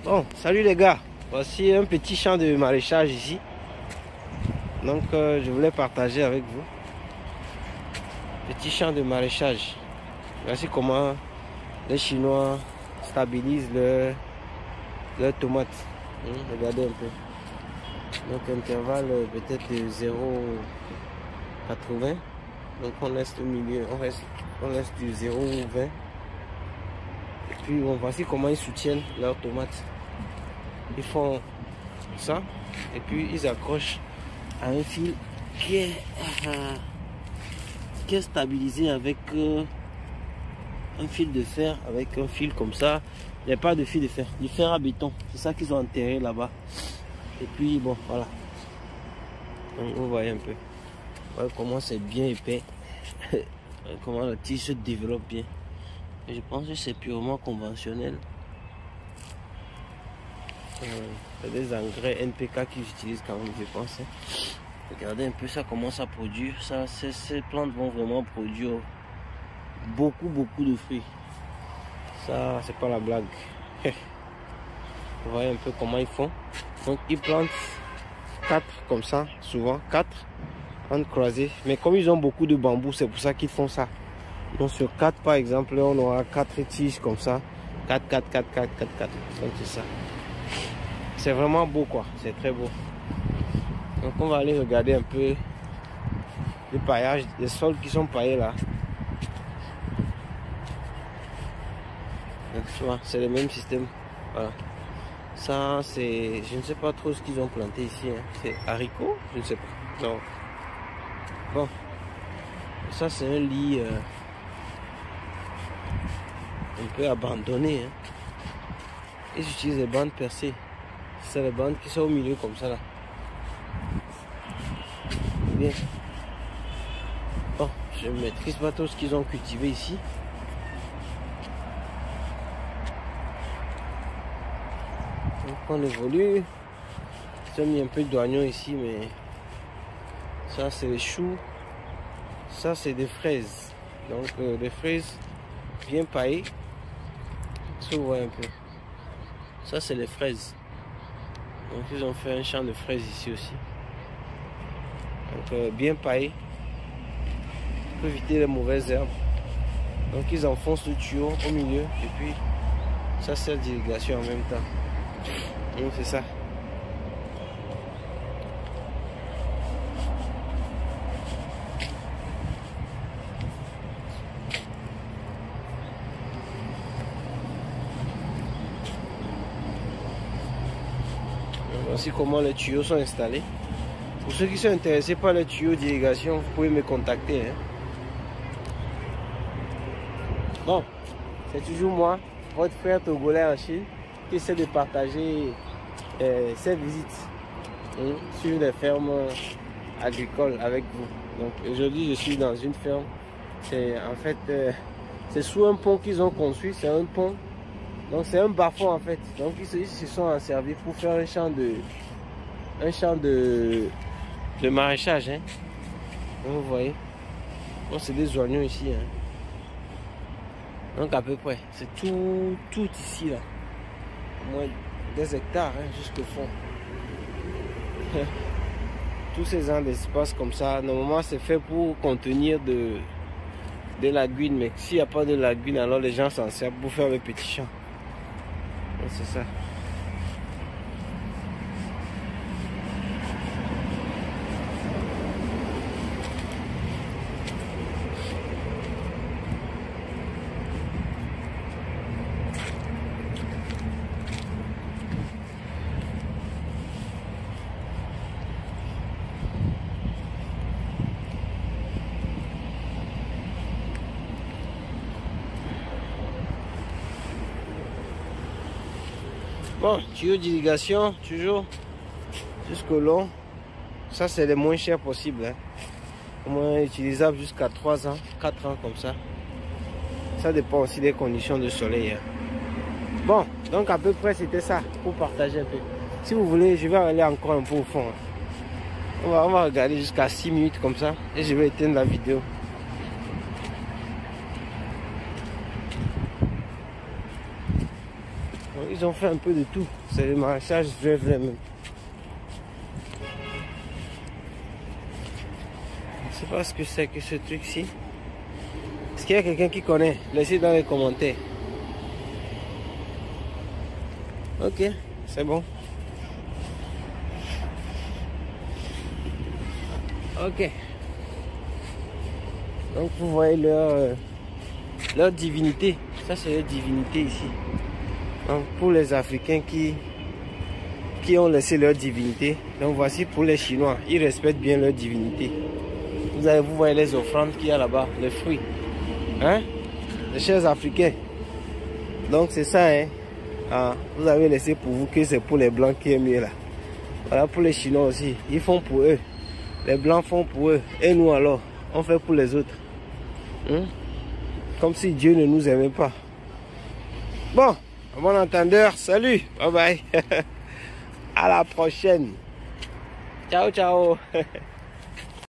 Bon, salut les gars. Voici un petit champ de maraîchage ici. Donc, je voulais partager avec vous. Petit champ de maraîchage. Voici comment les Chinois stabilisent leurs tomates. Regardez un peu. Donc, intervalle peut-être de 0,80. Donc, on laisse au milieu. On laisse du 0,20. Et puis, bon, voici comment ils soutiennent leurs tomates. Ils font ça et puis ils accrochent à un fil qui est stabilisé avec un fil de fer, avec un fil comme ça. Il n'y a pas de fil de fer, du fer à béton. C'est ça qu'ils ont enterré là-bas. Et puis bon, voilà. Donc, vous voyez un peu. Voilà comment c'est bien épais. Comment la tige se développe bien. Et je pense que c'est purement conventionnel. C'est des engrais NPK qu'ils utilisent quand même, je pense. Regardez un peu, ça commence à produire. Ça, ces plantes vont vraiment produire beaucoup de fruits. Ça, c'est pas la blague. Vous voyez un peu comment ils font. Donc, ils plantent 4 comme ça, souvent 4 en croisés. Mais comme ils ont beaucoup de bambou, c'est pour ça qu'ils font ça. Donc, sur 4 par exemple, on aura 4 tiges comme ça. 4. Donc, c'est ça. C'est vraiment beau quoi, c'est très beau. Donc on va aller regarder un peu le paillage, les sols qui sont paillés là. Donc tu vois, c'est le même système. Voilà. Ça c'est, je ne sais pas trop ce qu'ils ont planté ici. Hein. C'est haricots, je ne sais pas. Non. Bon, ça c'est un lit un peu abandonné. Hein. Ils utilisent des bandes percées. C'est les bandes qui sont au milieu comme ça là. Bien. Bon, je ne maîtrise pas tout ce qu'ils ont cultivé ici. Donc on évolue. Ils ont mis un peu d'oignon ici, mais ça c'est les choux. Ça c'est des fraises. Donc des fraises bien paillées. Ça vous voyez un peu. Ça c'est les fraises. Donc ils ont fait un champ de fraises ici aussi. Donc bien paillé. Pour éviter les mauvaises herbes. Donc ils enfoncent le tuyau au milieu. Et puis ça sert d'irrigation en même temps. Donc c'est ça. Voici comment les tuyaux sont installés. Pour ceux qui sont intéressés par les tuyaux d'irrigation, vous pouvez me contacter. Hein. Bon, c'est toujours moi, votre frère togolais en Chine, qui essaie de partager ses visites sur les fermes agricoles avec vous. Donc aujourd'hui, je suis dans une ferme. C'est en fait, c'est sous un pont qu'ils ont construit. C'est un pont. Donc c'est un bas-fond en fait. Donc ils se sont servis pour faire un champ de maraîchage. Hein. Donc, vous voyez. Donc c'est des oignons ici. Hein. Donc à peu près. C'est tout ici là. Au moins des hectares hein, jusqu'au fond. Tous ces ans d'espace comme ça. Normalement c'est fait pour contenir des lagunes. Mais s'il n'y a pas de lagunes, alors les gens s'en servent pour faire le petit champ. C'est ça. Bon, tuyau d'irrigation, toujours jusqu'au long. Ça, c'est le moins cher possible. Hein. Au moins utilisable jusqu'à 3 ans, 4 ans comme ça. Ça dépend aussi des conditions de soleil. Hein. Bon, donc à peu près c'était ça pour partager un peu. Si vous voulez, je vais aller encore un peu au fond. Hein. On va regarder jusqu'à 6 minutes comme ça et je vais éteindre la vidéo. Ils ont fait un peu de tout. C'est le maraîchage vrai même. Je ne sais pas ce que c'est que ce truc-ci. Est-ce qu'il y a quelqu'un qui connaît? Laissez dans les commentaires. Ok, c'est bon. Ok. Donc vous voyez leur divinité. Ça c'est leur divinité ici. Donc pour les Africains qui ont laissé leur divinité. Donc voici pour les Chinois. Ils respectent bien leur divinité. Vous voyez les offrandes qu'il y a là-bas, les fruits. Hein? Les chers Africains. Donc c'est ça, hein? Ah, vous avez laissé pour vous que c'est pour les Blancs qui est mieux là. Voilà pour les Chinois aussi. Ils font pour eux. Les Blancs font pour eux. Et nous alors, on fait pour les autres. Hein? Comme si Dieu ne nous aimait pas. Bon, à bon entendeur, salut, bye bye. À la prochaine. Ciao, ciao.